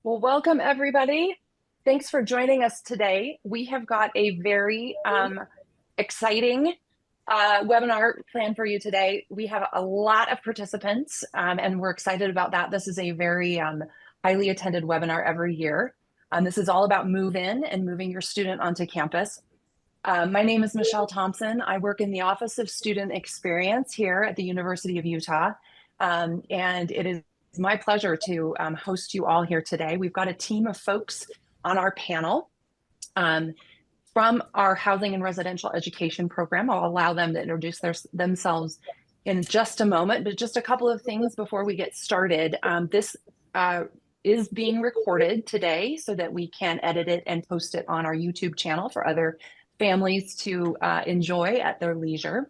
Well, welcome everybody. Thanks for joining us today. We have got a very exciting webinar planned for you today. We have a lot of participants and we're excited about that. This is a very highly attended webinar every year. This is all about move in and moving your student onto campus. My name is Michelle Thompson. I work in the Office of Student Experience here at the University of Utah. And it is my pleasure to host you all here today. We've got a team of folks on our panel from our Housing and Residential Education program. I'll allow them to introduce themselves in just a moment, but just a couple of things before we get started. This is being recorded today so that we can edit it and post it on our YouTube channel for other families to enjoy at their leisure.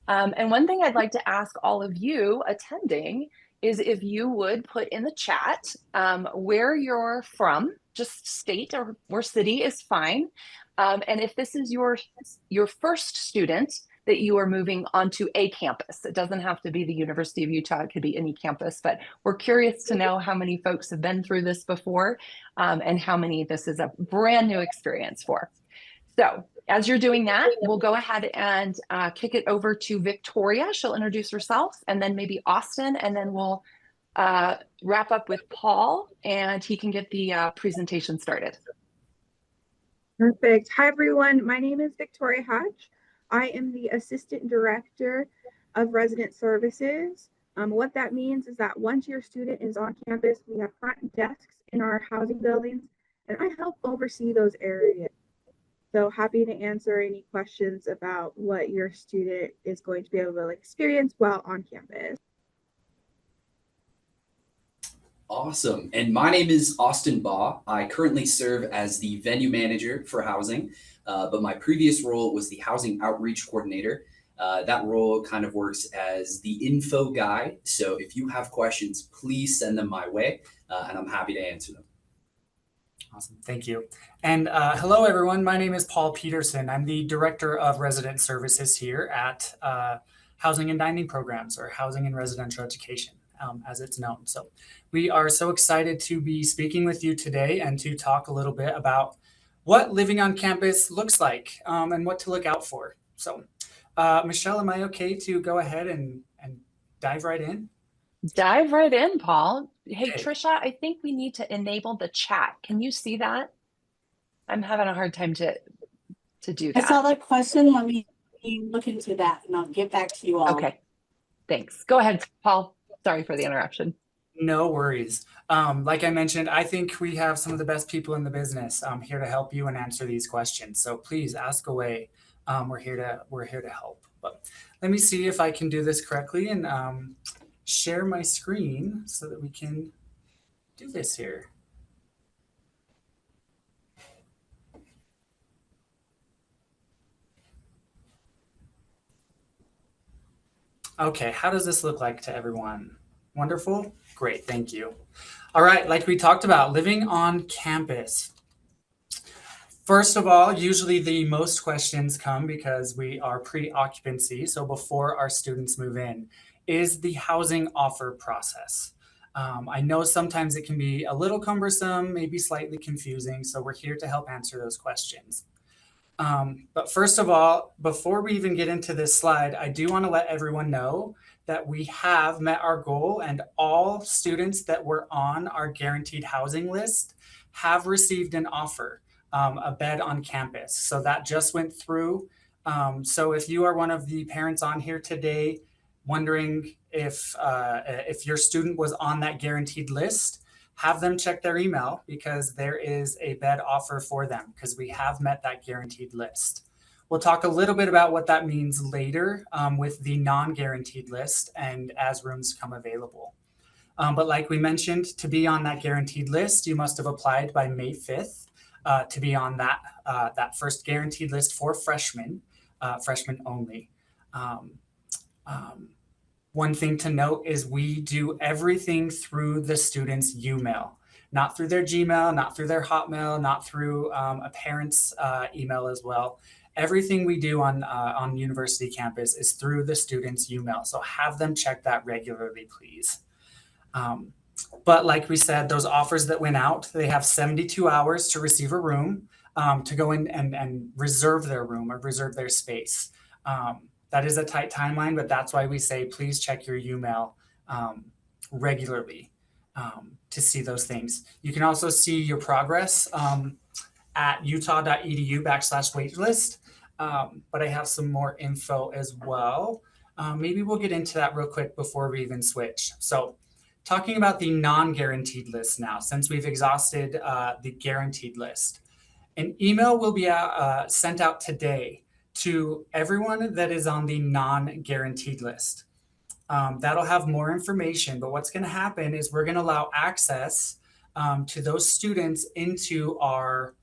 And one thing I'd like to ask all of you attending is if you would put in the chat where you're from, just state or city is fine. And if this is your first student that you are moving onto a campus, it doesn't have to be the University of Utah, it could be any campus, but we're curious to know how many folks have been through this before and how many this is a brand new experience for. So as you're doing that, we'll go ahead and kick it over to Victoria. She'll introduce herself, and then maybe Austin, and then we'll wrap up with Paul, and he can get the presentation started. Perfect. Hi, everyone. My name is Victoria Hatch. I am the Assistant Director of Resident Services. What that means is that once your student is on campus, we have front desks in our housing buildings, and I help oversee those areas. So happy to answer any questions about what your student is going to be able to experience while on campus. Awesome. And my name is Austin Baugh. I currently serve as the venue manager for housing, but my previous role was the housing outreach coordinator. That role kind of works as the info guy. So if you have questions, please send them my way, and I'm happy to answer them. Awesome. Thank you. And hello, everyone. My name is Paul Peterson. I'm the Director of Resident Services here at Housing and Dining Programs, or Housing and Residential Education, as it's known. So we are so excited to be speaking with you today and to talk a little bit about what living on campus looks like and what to look out for. So Michelle, am I okay to go ahead and dive right in? Dive right in, Paul. Hey, Okay. Trisha, I think we need to enable the chat. Can you see that? I'm having a hard time to do that. I saw that question. Let me look into that and I'll get back to you all. Okay, thanks. Go ahead, Paul. Sorry for the interruption. No worries. Like I mentioned, I think we have some of the best people in the business here to help you and answer these questions. So please ask away. We're here to help. But let me see if I can do this correctly and share my screen so that we can do this here. Okay, how does this look like to everyone? Wonderful? Great, thank you. All right, like we talked about, living on campus. First of all, usually the most questions come because we are pre-occupancy, so before our students move in, is the housing offer process. I know sometimes it can be a little cumbersome, maybe slightly confusing, so we're here to help answer those questions. But first of all, before we even get into this slide, I do want to let everyone know that we have met our goal and all students that were on our guaranteed housing list have received an offer, a bed on campus. So that just went through. So if you are one of the parents on here today wondering if your student was on that guaranteed list, have them check their email because there is a bed offer for them because we have met that guaranteed list. We'll talk a little bit about what that means later with the non-guaranteed list and as rooms come available. But like we mentioned, to be on that guaranteed list, you must have applied by May 5th to be on that first guaranteed list for freshmen, freshmen only. One thing to note is we do everything through the student's UMail, not through their Gmail, not through their Hotmail, not through a parent's email as well. Everything we do on university campus is through the student's UMail. So have them check that regularly, please. But like we said, those offers that went out, they have 72 hours to receive a room, to go in and reserve their room or reserve their space. That is a tight timeline, but that's why we say please check your UMail regularly to see those things. You can also see your progress at utah.edu/waitlist. But I have some more info as well. Maybe we'll get into that real quick before we even switch. So talking about the non-guaranteed list now, since we've exhausted the guaranteed list, an email will be sent out today to everyone that is on the non-guaranteed list. That'll have more information, but what's going to happen is we're going to allow access to those students into our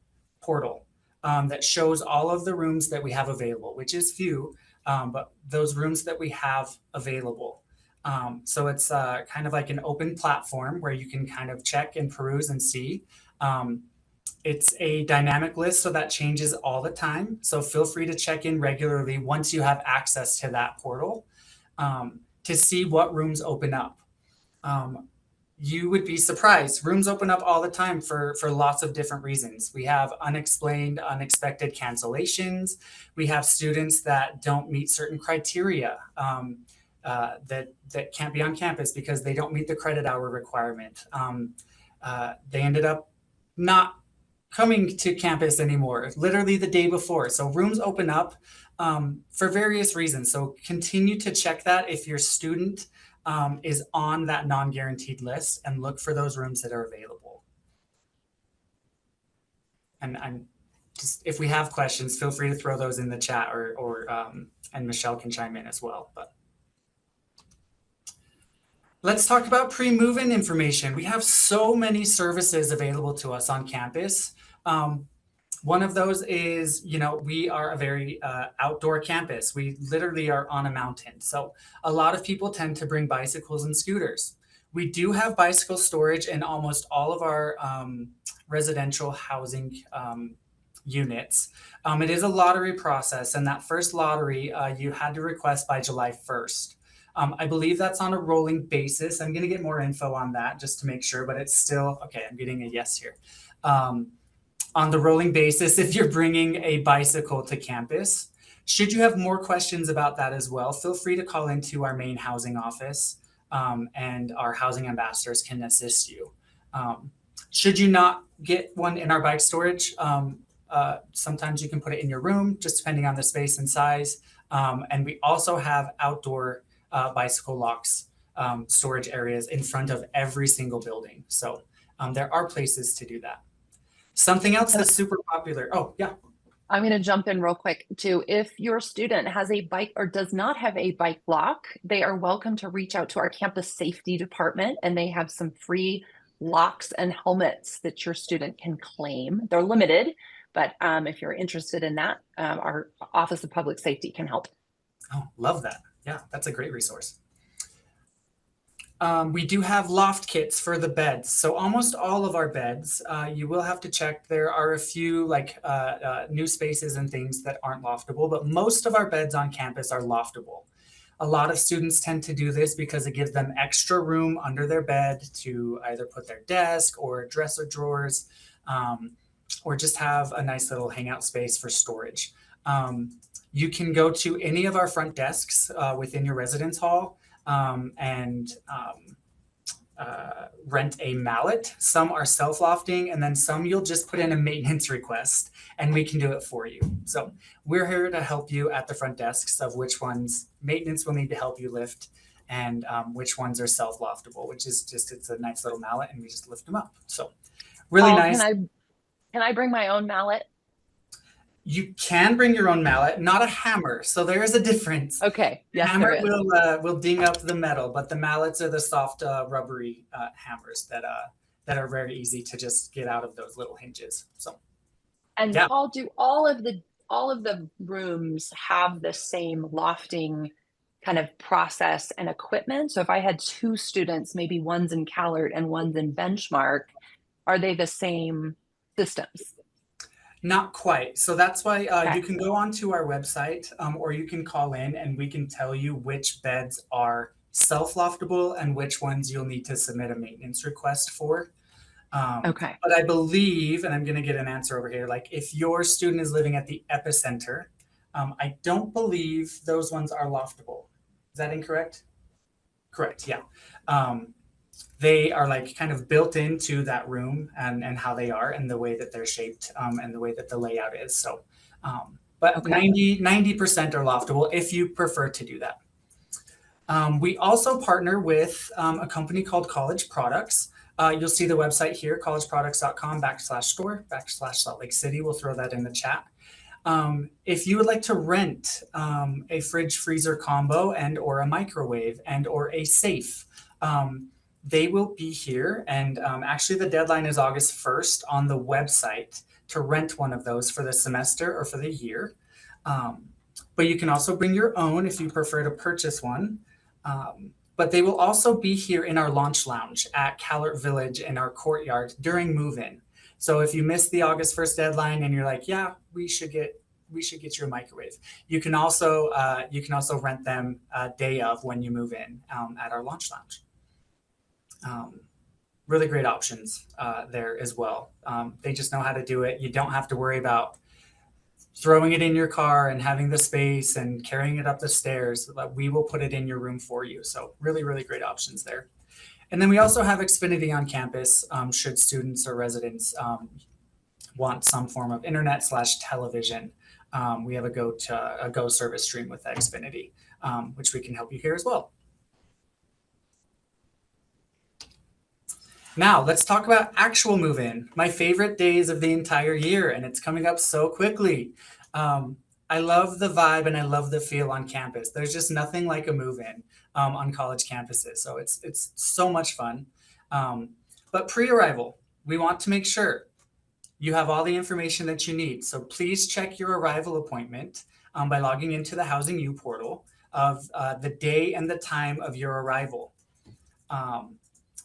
portal that shows all of the rooms that we have available, which is few, but those rooms that we have available. So it's kind of like an open platform where you can kind of check and peruse and see. It's a dynamic list, so that changes all the time. So feel free to check in regularly once you have access to that portal to see what rooms open up. You would be surprised. Rooms open up all the time for lots of different reasons. We have unexplained, unexpected cancellations. We have students that don't meet certain criteria that can't be on campus because they don't meet the credit hour requirement. They ended up not coming to campus anymore, literally the day before. So rooms open up for various reasons. So continue to check that if your student is on that non-guaranteed list and look for those rooms that are available. And I'm just, if we have questions, feel free to throw those in the chat or and Michelle can chime in as well. But let's talk about pre-move-in information. We have so many services available to us on campus. One of those is, we are a very outdoor campus. We literally are on a mountain. So a lot of people tend to bring bicycles and scooters. We do have bicycle storage in almost all of our residential housing units. It is a lottery process, and that first lottery you had to request by July 1st. I believe that's on a rolling basis. I'm going to get more info on that just to make sure, but it's still, okay, I'm getting a yes here. On the rolling basis, if you're bringing a bicycle to campus. Should you have more questions about that as well, feel free to call into our main housing office and our housing ambassadors can assist you. Should you not get one in our bike storage, sometimes you can put it in your room, just depending on the space and size. And we also have outdoor bicycle locks storage areas in front of every single building. So there are places to do that. Something else that's super popular. Oh, yeah. I'm going to jump in real quick too. If your student has a bike or does not have a bike lock, they are welcome to reach out to our campus safety department, and they have some free locks and helmets that your student can claim. They're limited, but if you're interested in that, our Office of Public Safety can help. Oh, love that. Yeah, that's a great resource. We do have loft kits for the beds. So almost all of our beds, you will have to check. There are a few new spaces and things that aren't loftable, but most of our beds on campus are loftable. A lot of students tend to do this because it gives them extra room under their bed to either put their desk or dresser drawers, or just have a nice little hangout space for storage. You can go to any of our front desks within your residence hall and rent a mallet. Some are self-lofting, and then some you'll just put in a maintenance request and we can do it for you. So we're here to help you at the front desks of which ones maintenance will need to help you lift and which ones are self-loftable, which is just, it's a nice little mallet and we just lift them up. So really nice. Can I bring my own mallet? You can bring your own mallet, not a hammer. So there is a difference. Okay. Yes, hammer there is. will ding up the metal, but the mallets are the soft, rubbery hammers that are very easy to just get out of those little hinges. So, and yeah. Paul, do all of the rooms have the same lofting kind of process and equipment? So if I had two students, maybe one's in Callard and one's in Benchmark, are they the same systems? Not quite. So that's why you can go onto our website or you can call in and we can tell you which beds are self-loftable and which ones you'll need to submit a maintenance request for. Okay. But I believe, and I'm going to get an answer over here, like if your student is living at the epicenter, I don't believe those ones are loftable. Is that incorrect? Correct, yeah. They are like kind of built into that room and how they are and the way that they're shaped and the way that the layout is. So, but Okay. 90% are loftable if you prefer to do that. We also partner with a company called College Products. You'll see the website here, collegeproducts.com/store/Salt Lake City. We'll throw that in the chat. If you would like to rent a fridge freezer combo and or a microwave and or a safe, they will be here. And actually the deadline is August 1st on the website to rent one of those for the semester or for the year. But you can also bring your own if you prefer to purchase one. But they will also be here in our launch lounge at CalArt Village in our courtyard during move-in. So if you missed the August 1st deadline and you're like, yeah, we should get you a microwave, you can also rent them day of when you move in at our launch lounge. Really great options there as well. They just know how to do it. You don't have to worry about throwing it in your car and having the space and carrying it up the stairs. We will put it in your room for you. So really, really great options there. And then we also have Xfinity on campus should students or residents want some form of internet/television. We have a Go service stream with Xfinity, which we can help you here as well. Now let's talk about actual move-in, my favorite days of the entire year, and it's coming up so quickly. I love the vibe and I love the feel on campus. There's just nothing like a move-in on college campuses, so it's so much fun. But pre-arrival, we want to make sure you have all the information that you need. So please check your arrival appointment by logging into the Housing U portal of the day and the time of your arrival.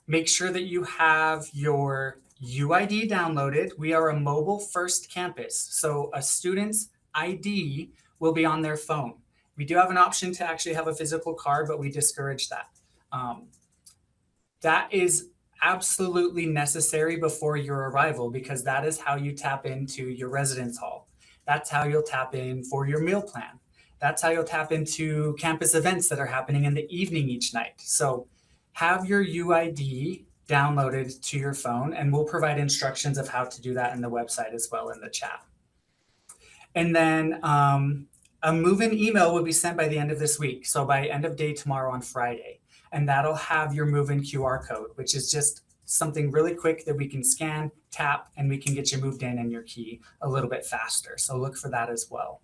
Make sure that you have your UID downloaded. We are a mobile first campus, so a student's ID will be on their phone. We do have an option to actually have a physical card, but we discourage that. That is absolutely necessary before your arrival because that is how you tap into your residence hall. That's how you'll tap in for your meal plan. That's how you'll tap into campus events that are happening in the evening each night. So have your UID downloaded to your phone, and we'll provide instructions of how to do that in the website as well in the chat. And then a move-in email will be sent by the end of this week. So by end of day tomorrow on Friday. And that'll have your move-in QR code, which is just something really quick that we can scan, tap, and we can get you moved in and your key a little bit faster. So look for that as well.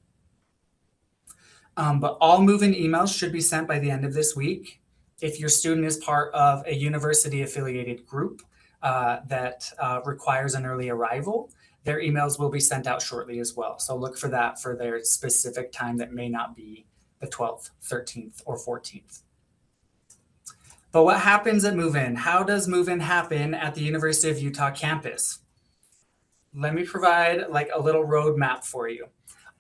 But all move-in emails should be sent by the end of this week. If your student is part of a university-affiliated group that requires an early arrival, their emails will be sent out shortly as well. So look for that for their specific time that may not be the 12th, 13th, or 14th. But what happens at move-in? How does move-in happen at the University of Utah campus? Let me provide like a little roadmap for you.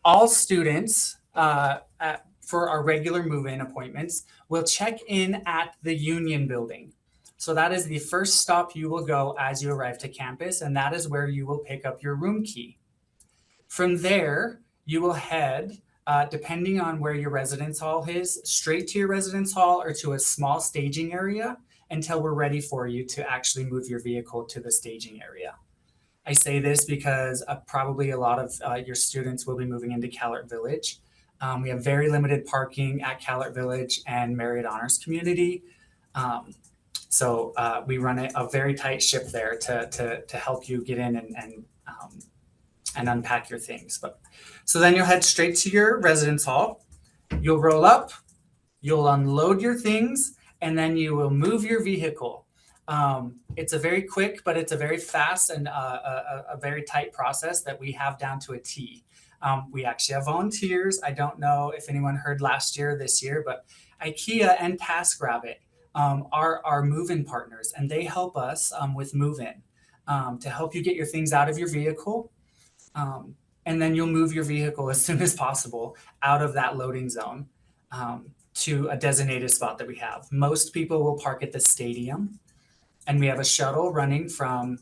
All students for our regular move-in appointments will check in at the Union Building. So that is the first stop you will go as you arrive to campus, and that is where you will pick up your room key. From there, you will head, depending on where your residence hall is, straight to your residence hall or to a small staging area until we're ready for you to actually move your vehicle to the staging area. I say this because probably a lot of your students will be moving into CalArt Village. We have very limited parking at CalArt Village and Marriott Honors Community. So we run a very tight ship there to help you get in and unpack your things. So then you'll head straight to your residence hall. You'll roll up, you'll unload your things, and then you will move your vehicle. It's a very quick, but it's a very fast and a very tight process that we have down to a T. We actually have volunteers. I don't know if anyone heard last year, this year, but IKEA and TaskRabbit are our move-in partners, and they help us with move-in to help you get your things out of your vehicle. And then you'll move your vehicle as soon as possible out of that loading zone to a designated spot that we have. Most people will park at the stadium, and we have a shuttle running from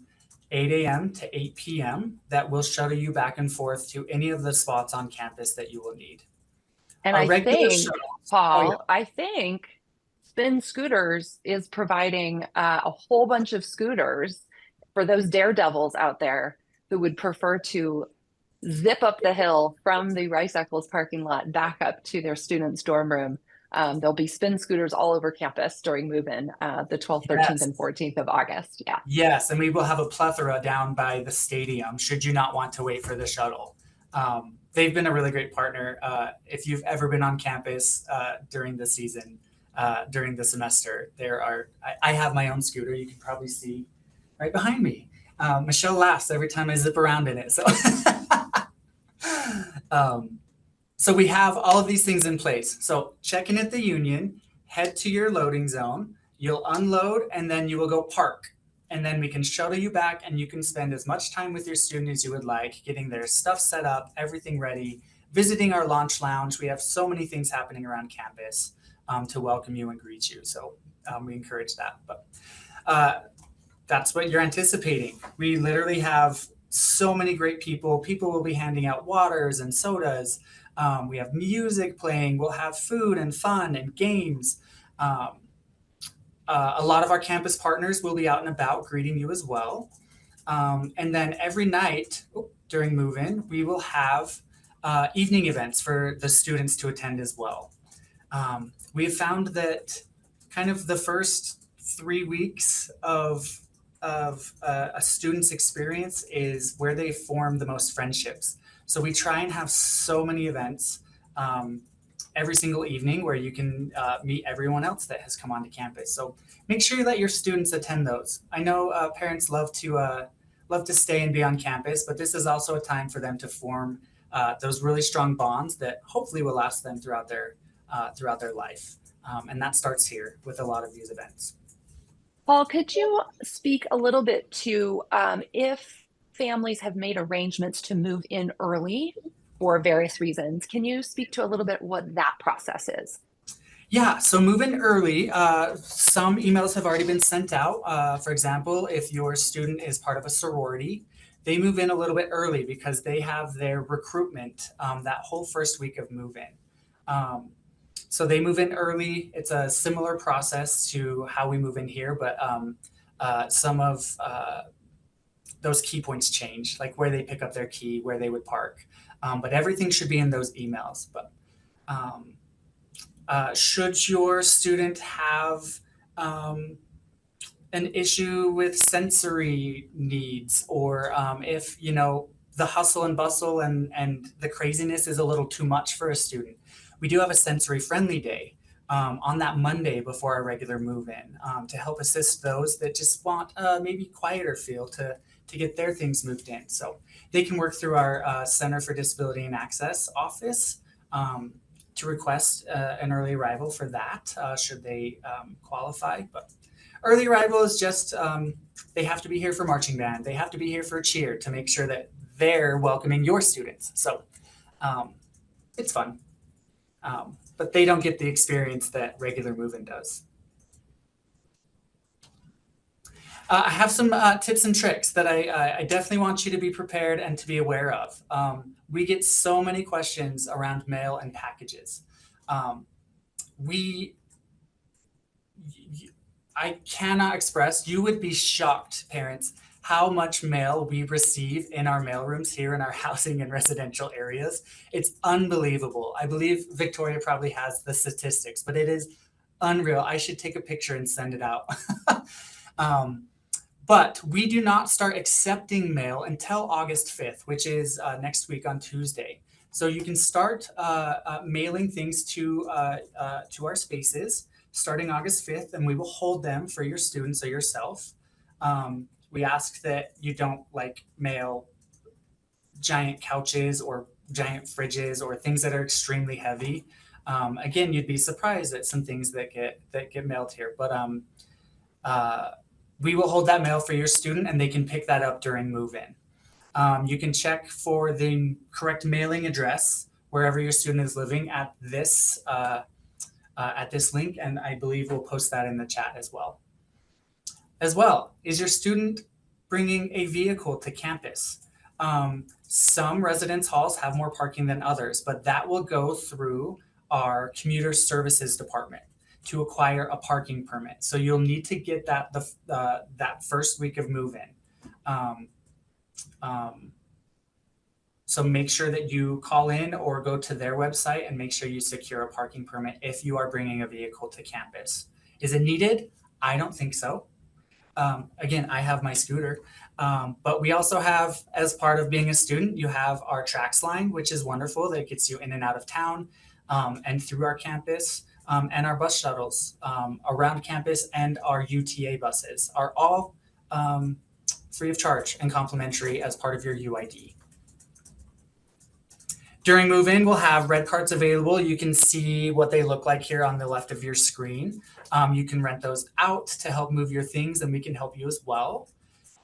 8 a.m. to 8 p.m. that will shuttle you back and forth to any of the spots on campus that you will need. And Our I regular think, shuttle. Paul, I think Spin Scooters is providing a whole bunch of scooters for those daredevils out there who would prefer to zip up the hill from the Rice Eccles parking lot back up to their students' dorm room. There'll be spin scooters all over campus during move-in, the 12th, 13th, Yes. and 14th of August. Yeah. Yes, and we will have a plethora down by the stadium should you not want to wait for the shuttle. They've been a really great partner. If you've ever been on campus during the season, during the semester, I have my own scooter. You can probably see right behind me. Michelle laughs every time I zip around in it. So, so we have all of these things in place. So check in at the Union, head to your loading zone. You'll unload, and then you will go park. And then we can shuttle you back, and you can spend as much time with your student as you would like, getting their stuff set up, everything ready, visiting our launch lounge. We have so many things happening around campus to welcome you and greet you. So we encourage that. But that's what you're anticipating. We literally have so many great people. People will be handing out waters and sodas. We have music playing. We'll have food and fun and games. A lot of our campus partners will be out and about greeting you as well. And then every night during move-in, we will have evening events for the students to attend as well. We have found that kind of the first 3 weeks of a student's experience is where they form the most friendships. So we try and have so many events every single evening where you can meet everyone else that has come onto campus. So make sure you let your students attend those. I know parents love to stay and be on campus, but this is also a time for them to form those really strong bonds that hopefully will last them throughout their life. And that starts here with a lot of these events. Paul, could you speak a little bit to if families have made arrangements to move in early for various reasons? Can you speak to a little bit what that process is? Yeah, so move in early. Some emails have already been sent out. For example, if your student is part of a sorority, they move in a little bit early because they have their recruitment that whole first week of move-in. So they move in early. It's a similar process to how we move in here, but some of those key points change, like where they pick up their key, where they would park. But everything should be in those emails. But should your student have an issue with sensory needs, or if the hustle and bustle and the craziness is a little too much for a student, we do have a sensory friendly day on that Monday before our regular move-in to help assist those that just want maybe quieter feel to get their things moved in. So they can work through our Center for Disability and Access office to request an early arrival for that, should they qualify. But early arrival is just, they have to be here for marching band. They have to be here for cheer to make sure that they're welcoming your students. So it's fun. But they don't get the experience that regular move-in does. I have some tips and tricks that I definitely want you to be prepared and to be aware of. We get so many questions around mail and packages. I cannot express, you would be shocked, parents, how much mail we receive in our mailrooms here in our housing and residential areas. It's unbelievable. I believe Victoria probably has the statistics, but it is unreal. I should take a picture and send it out. But we do not start accepting mail until August 5th, which is next week on Tuesday. So you can start mailing things to our spaces starting August 5th, and we will hold them for your students or yourself. We ask that you don't mail giant couches or giant fridges or things that are extremely heavy. Again, you'd be surprised at some things that get mailed here, but we will hold that mail for your student, and they can pick that up during move-in. You can check for the correct mailing address wherever your student is living at this at this link, and I believe we'll post that in the chat as well. Is your student bringing a vehicle to campus? Some residence halls have more parking than others, but that will go through our commuter services department to acquire a parking permit. So you'll need to get that that first week of move-in. So make sure that you call in or go to their website and make sure you secure a parking permit if you are bringing a vehicle to campus. Is it needed? I don't think so. Again, I have my scooter, but we also have, as part of being a student, you have our TRAX line, which is wonderful. That gets you in and out of town and through our campus, and our bus shuttles around campus, and our UTA buses are all free of charge and complimentary as part of your UID. During move-in, we'll have red cards available. You can see what they look like here on the left of your screen. You can rent those out to help move your things, and we can help you as well.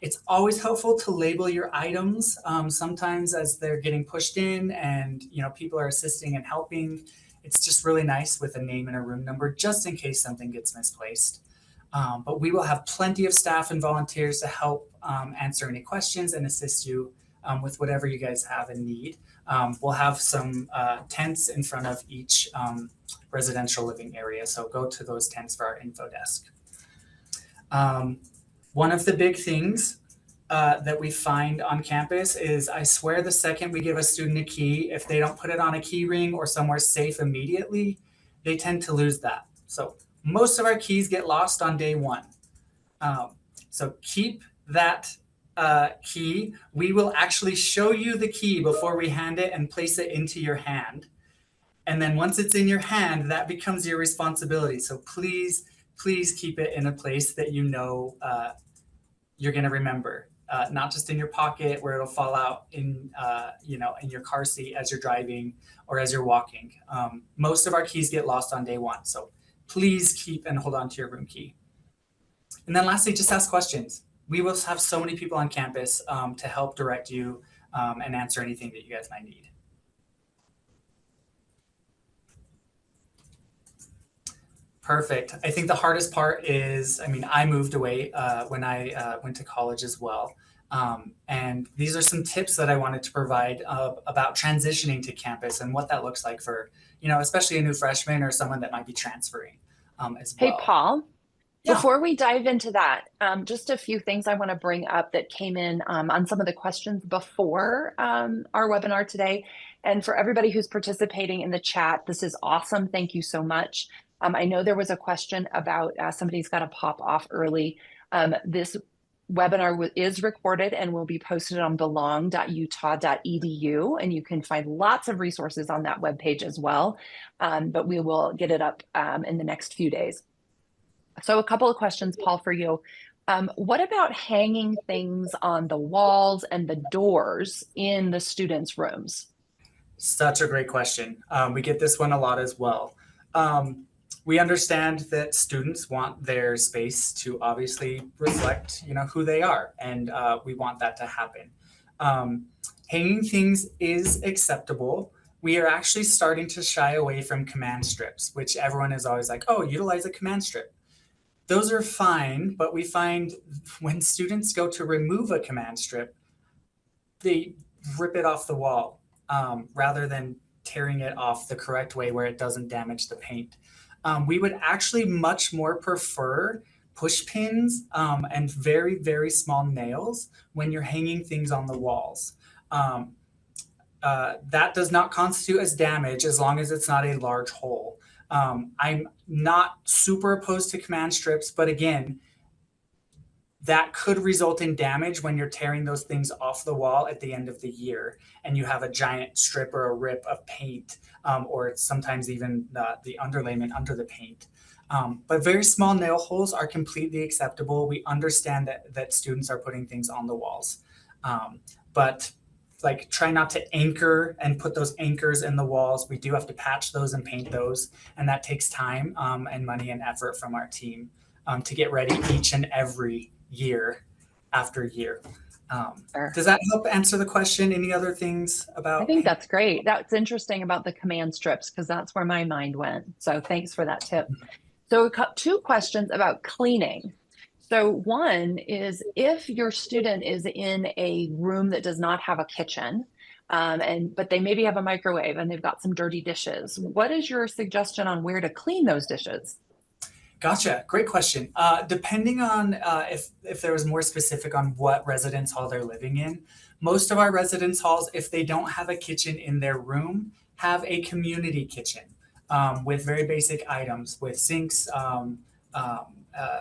It's always helpful to label your items. Sometimes as they're getting pushed in and people are assisting and helping, it's just really nice with a name and a room number just in case something gets misplaced. But we will have plenty of staff and volunteers to help answer any questions and assist you with whatever you guys have and need. We'll have some tents in front of each residential living area. So go to those tents for our info desk. One of the big things that we find on campus is, I swear, the second we give a student a key, if they don't put it on a key ring or somewhere safe immediately, they tend to lose that. So most of our keys get lost on day one. So keep that key. We will actually show you the key before we hand it and place it into your hand. And then once it's in your hand, that becomes your responsibility. So please keep it in a place that you're going to remember, not just in your pocket where it'll fall out in your car seat as you're driving or as you're walking. Most of our keys get lost on day one. So please keep and hold on to your room key. And then lastly, just ask questions. We will have so many people on campus to help direct you and answer anything that you guys might need. Perfect. I think the hardest part is, I moved away when I went to college as well. And these are some tips that I wanted to provide about transitioning to campus and what that looks like for, especially a new freshman or someone that might be transferring as well. Hey, Paul. Yeah. Before we dive into that, just a few things I want to bring up that came in on some of the questions before our webinar today. And for everybody who's participating in the chat, this is awesome. Thank you so much. I know there was a question about somebody's got to pop off early. This webinar is recorded and will be posted on belong.utah.edu, and you can find lots of resources on that webpage as well. But we will get it up in the next few days. So a couple of questions, Paul, for you. What about hanging things on the walls and the doors in the students' rooms? Such a great question. We get this one a lot as well. We understand that students want their space to obviously reflect, who they are, and we want that to happen. Hanging things is acceptable. We are actually starting to shy away from command strips, which everyone is always like, oh, utilize a command strip. Those are fine, but we find when students go to remove a command strip, they rip it off the wall rather than tearing it off the correct way where it doesn't damage the paint. We would actually much more prefer push pins and very, very small nails when you're hanging things on the walls. That does not constitute as damage as long as it's not a large hole. I'm not super opposed to command strips, but again, that could result in damage when you're tearing those things off the wall at the end of the year and you have a giant strip or a rip of paint, or sometimes even the underlayment under the paint. But very small nail holes are completely acceptable. We understand that students are putting things on the walls, but try not to anchor and put those anchors in the walls. We do have to patch those and paint those, and that takes time and money and effort from our team to get ready each and every year after year. Sure. Does that help answer the question? Any other things about? I think that's great. That's interesting about the command strips because that's where my mind went. So thanks for that tip. So two questions about cleaning. So one is if your student is in a room that does not have a kitchen, but they maybe have a microwave and they've got some dirty dishes, what is your suggestion on where to clean those dishes? Gotcha. Great question. Depending on if there was more specific on what residence hall they're living in, most of our residence halls, if they don't have a kitchen in their room, have a community kitchen with very basic items, with sinks,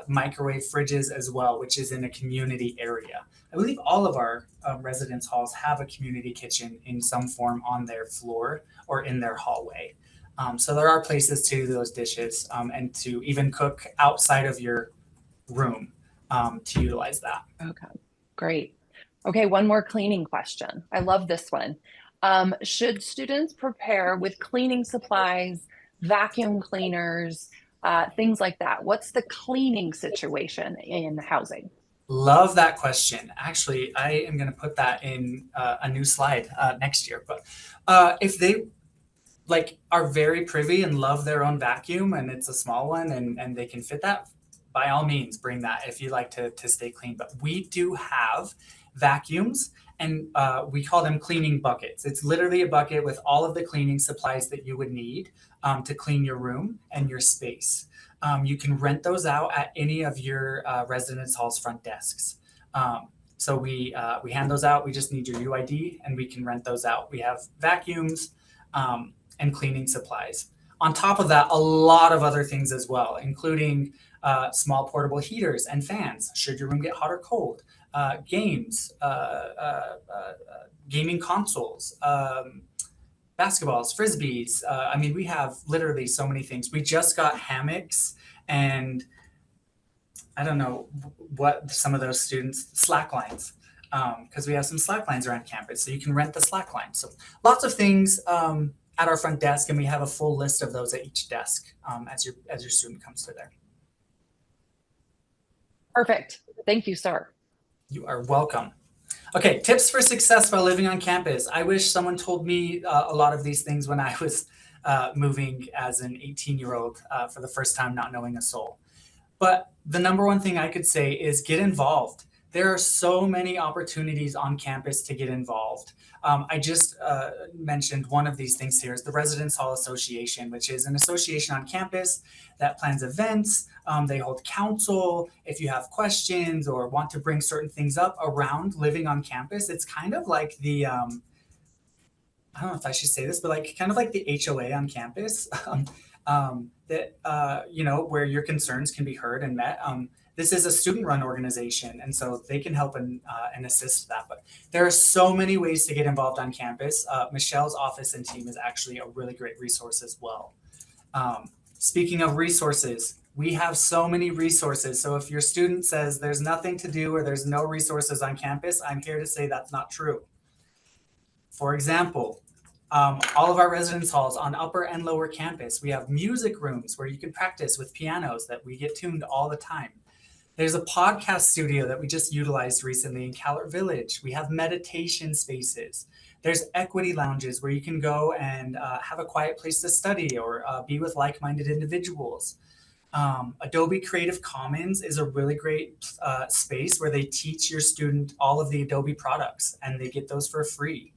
microwave, fridges as well, which is in a community area. I believe all of our residence halls have a community kitchen in some form on their floor or in their hallway. So there are places to do those dishes and to even cook outside of your room to utilize that. Okay, great. Okay, one more cleaning question. I love this one. Should students prepare with cleaning supplies, vacuum cleaners, things like that? What's the cleaning situation in housing? Love that question. Actually, I am going to put that in a new slide next year. But if they are very privy and love their own vacuum and it's a small one and they can fit that, by all means bring that if you like to stay clean. But we do have vacuums and we call them cleaning buckets. It's literally a bucket with all of the cleaning supplies that you would need to clean your room and your space. You can rent those out at any of your residence hall's front desks. So we hand those out. We just need your UID and we can rent those out. We have vacuums and cleaning supplies. On top of that, a lot of other things as well, including small portable heaters and fans, should your room get hot or cold, games, gaming consoles, basketballs, frisbees. I mean, we have literally so many things. We just got hammocks and I don't know what some of those students, slack lines, because we have some slack lines around campus. So you can rent the slack line. So lots of things at our front desk, and we have a full list of those at each desk as your student comes to there. Perfect. Thank you, sir. You are welcome. Okay, tips for success while living on campus. I wish someone told me a lot of these things when I was moving as an 18-year-old for the first time, not knowing a soul. But the number one thing I could say is get involved. There are so many opportunities on campus to get involved. I just mentioned one of these things here is the Residence Hall Association, which is an association on campus that plans events. They hold council. If you have questions or want to bring certain things up around living on campus, it's kind of like the, I don't know if I should say this, but like kind of like the HOA on campus that, where your concerns can be heard and met. This is a student-run organization, and so they can help and assist that. But there are so many ways to get involved on campus. Michelle's office and team is actually a really great resource as well. Speaking of resources, we have so many resources. So if your student says there's nothing to do or there's no resources on campus, I'm here to say that's not true. For example, all of our residence halls on upper and lower campus, we have music rooms where you can practice with pianos that we get tuned all the time. There's a podcast studio that we just utilized recently in Callert Village. We have meditation spaces. There's equity lounges where you can go and have a quiet place to study or be with like-minded individuals. Adobe Creative Commons is a really great space where they teach your student all of the Adobe products and they get those for free.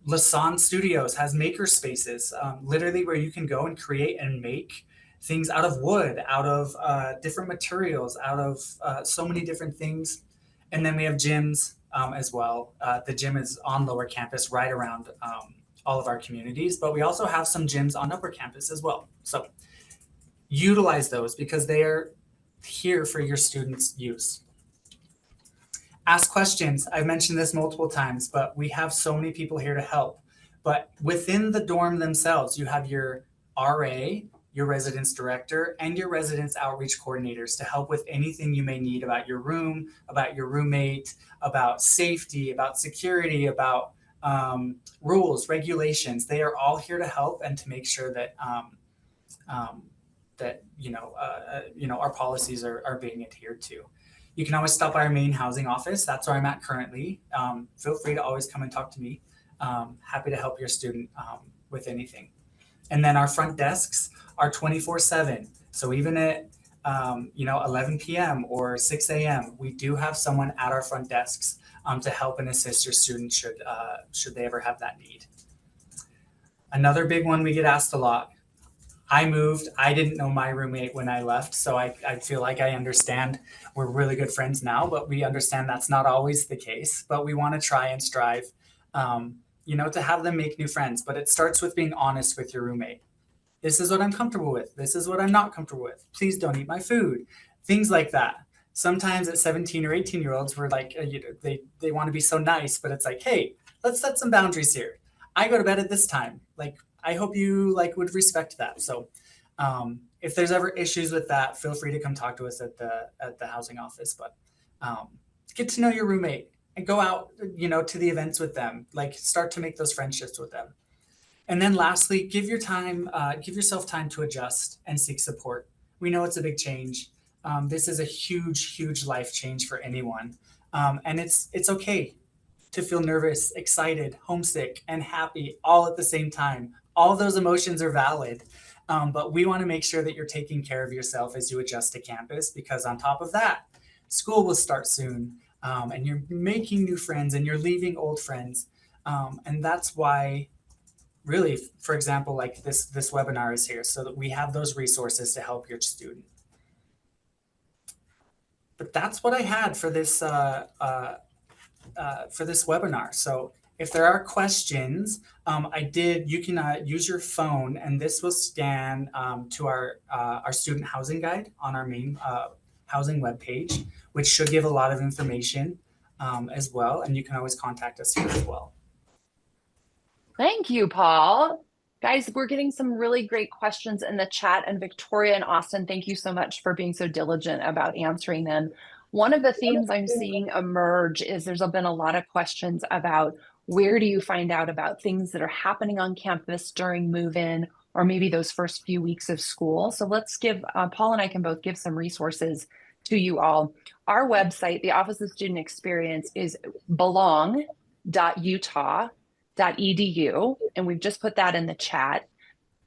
Lasan Studios has maker spaces, literally where you can go and create and make things out of wood, out of different materials, out of so many different things. And then we have gyms as well. The gym is on lower campus right around all of our communities, but we also have some gyms on upper campus as well. So utilize those because they are here for your students' use. Ask questions. I've mentioned this multiple times, but we have so many people here to help. But within the dorm themselves, you have your RA, your residence director, and your residence outreach coordinators to help with anything you may need about your room, about your roommate, about safety, about security, about rules, regulations. They are all here to help and to make sure that our policies are being adhered to. You can always stop by our main housing office. That's where I'm at currently. Feel free to always come and talk to me. Happy to help your student with anything. And then our front desks are 24/7. So even at 11 p.m. or 6 a.m., we do have someone at our front desks to help and assist your students should they ever have that need. Another big one we get asked a lot. I moved. I didn't know my roommate when I left, so I feel like I understand. We're really good friends now, but we understand that's not always the case. But we want to try and strive, to have them make new friends. But it starts with being honest with your roommate. This is what I'm comfortable with. This is what I'm not comfortable with. Please don't eat my food. Things like that. Sometimes at 17 or 18-year-olds, we're like, they want to be so nice, but it's like, hey, let's set some boundaries here. I go to bed at this time. Like, I hope you would respect that. So if there's ever issues with that, feel free to come talk to us at the housing office. But get to know your roommate and go out, to the events with them. Like, start to make those friendships with them. And then lastly, give yourself time to adjust and seek support. We know it's a big change. This is a huge, huge life change for anyone. And it's okay to feel nervous, excited, homesick, and happy all at the same time. All those emotions are valid. But we want to make sure that you're taking care of yourself as you adjust to campus, because on top of that, school will start soon. And you're making new friends and you're leaving old friends. And that's why, really, for example, like this webinar is here so that we have those resources to help your student. But that's what I had for this webinar. So if there are questions, you can use your phone, and this will scan to our student housing guide on our main housing webpage, which should give a lot of information as well. And you can always contact us here as well. Thank you, Paul. Guys, we're getting some really great questions in the chat, and Victoria and Austin, thank you so much for being so diligent about answering them. One of the themes I'm seeing emerge is there's been a lot of questions about where do you find out about things that are happening on campus during move-in or maybe those first few weeks of school. So let's give, Paul and I can both give some resources to you all. Our website, the Office of Student Experience, is belong.utah.edu, and we've just put that in the chat.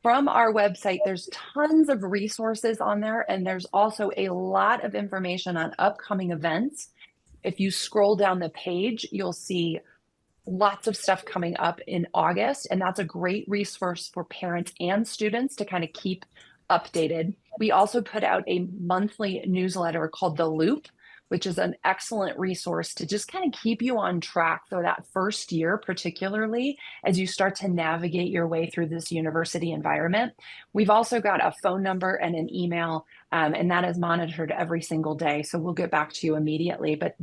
From our website, there's tons of resources on there, and there's also a lot of information on upcoming events. If you scroll down the page, you'll see lots of stuff coming up in August, and that's a great resource for parents and students to kind of keep updated. We also put out a monthly newsletter called The Loop, which is an excellent resource to just kind of keep you on track for that first year, particularly as you start to navigate your way through this university environment. We've also got a phone number and an email, and that is monitored every single day. So we'll get back to you immediately. But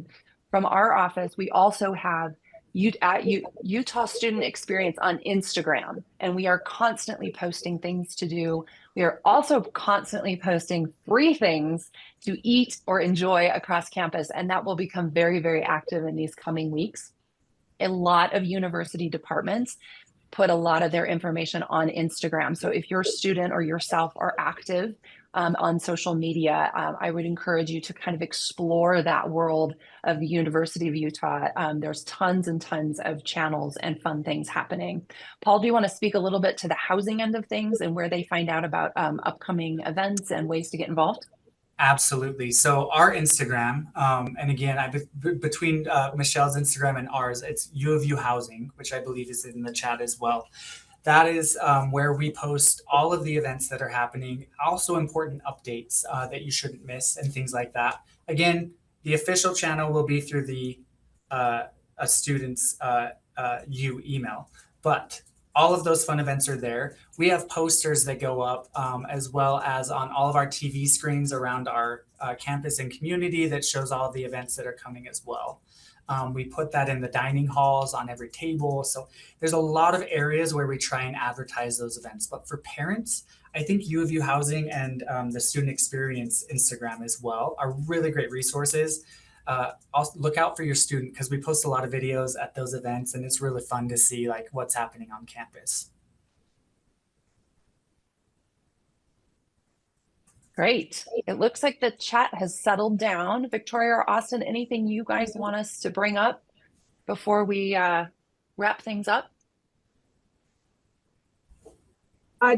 from our office, we also have Utah Student Experience on Instagram, and we are constantly posting things to do. We are also constantly posting free things to eat or enjoy across campus, and that will become very, very active in these coming weeks. A lot of university departments put a lot of their information on Instagram. So if your student or yourself are active on social media, I would encourage you to kind of explore that world of the University of Utah. There's tons and tons of channels and fun things happening. Paul, do you want to speak a little bit to the housing end of things and where they find out about upcoming events and ways to get involved? Absolutely. So our Instagram, and again, between Michelle's Instagram and ours, it's U of U Housing, which I believe is in the chat as well. That is where we post all of the events that are happening, also important updates that you shouldn't miss and things like that. Again, the official channel will be through the a student's U email, but all of those fun events are there. We have posters that go up as well as on all of our TV screens around our campus and community that shows all of the events that are coming as well. We put that in the dining halls on every table. So there's a lot of areas where we try and advertise those events. But for parents, I think U of U Housing and the Student Experience Instagram as well are really great resources. Also look out for your student because we post a lot of videos at those events, and it's really fun to see like what's happening on campus. Great. It looks like the chat has settled down. Victoria or Austin, anything you guys want us to bring up before we wrap things up?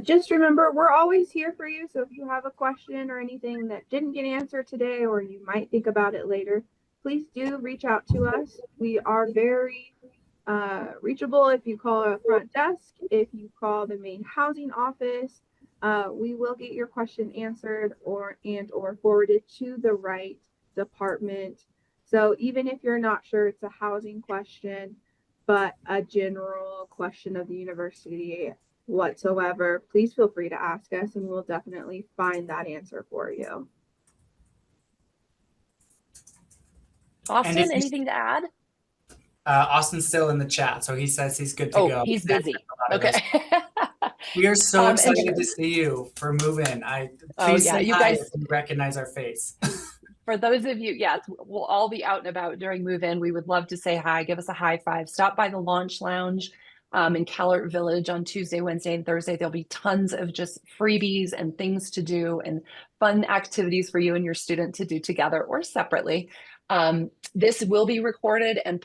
Just remember, we're always here for you. So if you have a question or anything that didn't get answered today, or you might think about it later, please do reach out to us. We are very reachable. If you call our front desk, if you call the main housing office, we will get your question answered or forwarded to the right department. So even if you're not sure it's a housing question, but a general question of the university whatsoever, please feel free to ask us and we'll definitely find that answer for you. Austin, anything to add? Austin's still in the chat, so he says he's good to go. He's busy. Okay. We are so excited to see you for Move-In. Please say you hi guys if you recognize our face. For those of you, yes, we'll all be out and about during Move-In. We would love to say hi, give us a high five. Stop by the Launch Lounge in Kellert Village on Tuesday, Wednesday, and Thursday. There'll be tons of just freebies and things to do and fun activities for you and your student to do together or separately. This will be recorded and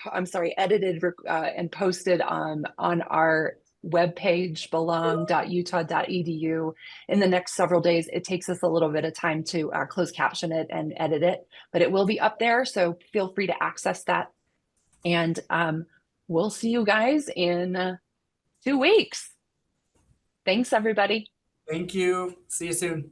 edited and posted on our webpage, belong.utah.edu, in the next several days. It takes us a little bit of time to close caption it and edit it, but it will be up there. So feel free to access that. And we'll see you guys in 2 weeks. Thanks, everybody. Thank you. See you soon.